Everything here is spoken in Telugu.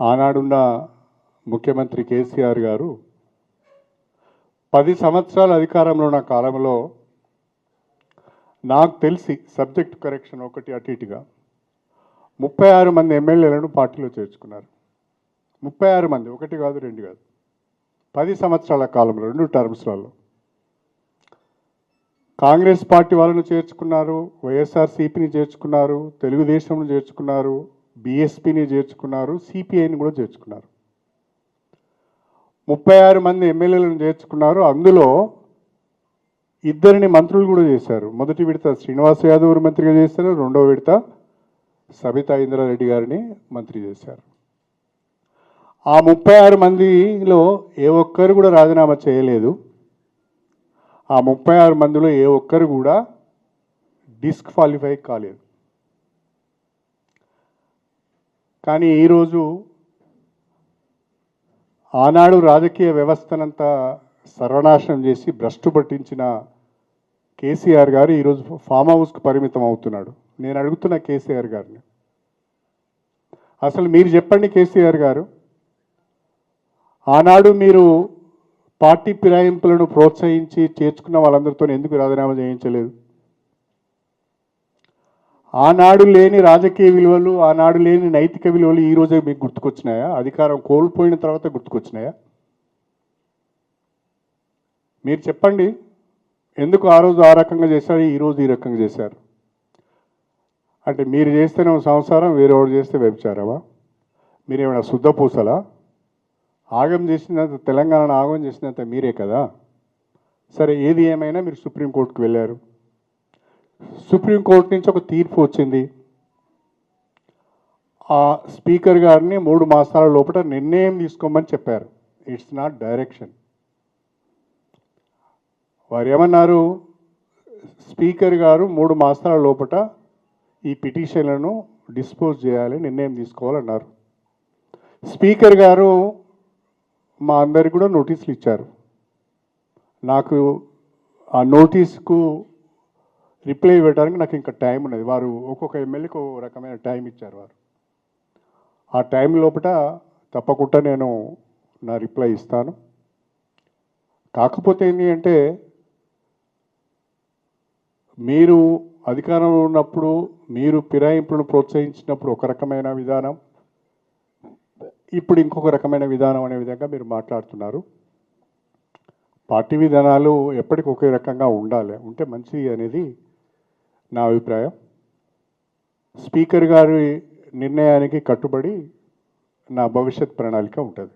ఆనాడున్న ముఖ్యమంత్రి కేసీఆర్ గారు 10 సంవత్సరాల అధికారంలో ఉన్న కాలంలో నాకు తెలిసి సబ్జెక్ట్ కరెక్షన్ ఒకటి అటు ఇటుగా 36 మంది ఎమ్మెల్యేలను పార్టీలో చేర్చుకున్నారు. 36 మంది, ఒకటి కాదు రెండు కాదు, 10 సంవత్సరాల కాలంలో 2 టర్మ్స్లలో కాంగ్రెస్ పార్టీ వాళ్ళను చేర్చుకున్నారు, వైఎస్ఆర్సీపీని చేర్చుకున్నారు, తెలుగుదేశంను చేర్చుకున్నారు, బీఎస్పీని చేర్చుకున్నారు, సిపిఐని కూడా చేర్చుకున్నారు. 36 మంది ఎమ్మెల్యేలను చేర్చుకున్నారు. అందులో 2 మంత్రులు కూడా చేశారు. మొదటి విడత శ్రీనివాస్ యాదవ్ మంత్రిగా చేశారు, రెండవ విడత సబితా ఇంద్రారెడ్డి గారిని మంత్రి చేశారు. ఆ 36 మందిలో ఏ ఒక్కరు కూడా రాజీనామా చేయలేదు. ఆ 36 మందిలో ఏ ఒక్కరు కూడా డిస్క్వాలిఫై కాలేదు. కానీ ఈరోజు ఆనాడు రాజకీయ వ్యవస్థనంతా సర్వనాశనం చేసి భ్రష్టు పట్టించిన కేసీఆర్ గారు ఈరోజు ఫామ్ హౌస్కు పరిమితం అవుతున్నాడు. నేను అడుగుతున్న కేసీఆర్ గారిని, అసలు మీరు చెప్పండి కేసీఆర్ గారు, ఆనాడు మీరు పార్టీ ఫిరాయింపులను ప్రోత్సహించి చేర్చుకున్న వాళ్ళందరితో ఎందుకు రాజీనామా చేయించలేదు? ఆనాడు లేని రాజకీయ విలువలు, ఆనాడు లేని నైతిక విలువలు ఈరోజే మీకు గుర్తుకొచ్చినాయా? అధికారం కోల్పోయిన తర్వాత గుర్తుకొచ్చినాయా? మీరు చెప్పండి, ఎందుకు ఆ రోజు ఆ రకంగా చేశారు, ఈరోజు ఈ రకంగా చేశారు? అంటే మీరు చేస్తేనే సంసారం, వేరేవాడు చేస్తే వ్యభిచారమా? మీరేమైనా శుద్ధపూసలా? ఆగం చేసినంత, తెలంగాణను ఆగం చేసినంత మీరే కదా. సరే, ఏది ఏమైనా మీరు సుప్రీంకోర్టుకు వెళ్ళారు. సుప్రీంకోర్టు నుంచి ఒక తీర్పు వచ్చింది. ఆ స్పీకర్ గారిని 3 మాసాల లోపల నిర్ణయం తీసుకోమని చెప్పారు. It's not direction. వారు ఏమన్నారు? స్పీకర్ గారు 3 మాసాల లోపల ఈ పిటిషన్లను డిస్పోజ్ చేయాలి, నిర్ణయం తీసుకోవాలన్నారు. స్పీకర్ గారు మా అందరికి కూడా నోటీసులు ఇచ్చారు. నాకు ఆ నోటీస్కు రిప్లై ఇవ్వడానికి నాకు ఇంకా టైం ఉన్నది. వారు ఒక్కొక్క ఎమ్మెల్యేకి ఒక రకమైన టైం ఇచ్చారు. వారు ఆ టైం లోపల తప్పకుండా నేను నా రిప్లై ఇస్తాను. కాకపోతే ఏంటి అంటే, మీరు అధికారంలో ఉన్నప్పుడు మీరు ఫిరాయింపులను ప్రోత్సహించినప్పుడు ఒక రకమైన విధానం, ఇప్పుడు ఇంకొక రకమైన విధానం అనే విధంగా మీరు మాట్లాడుతున్నారు. పార్టీ విధానాలు ఎప్పటికీ ఒకే రకంగా ఉండాలి, ఉంటే మంచిది అనేది నా అభిప్రాయం. స్పీకర్ గారి నిర్ణయానికి కట్టుబడి నా భవిష్యత్ ప్రణాళిక ఉంటుంది.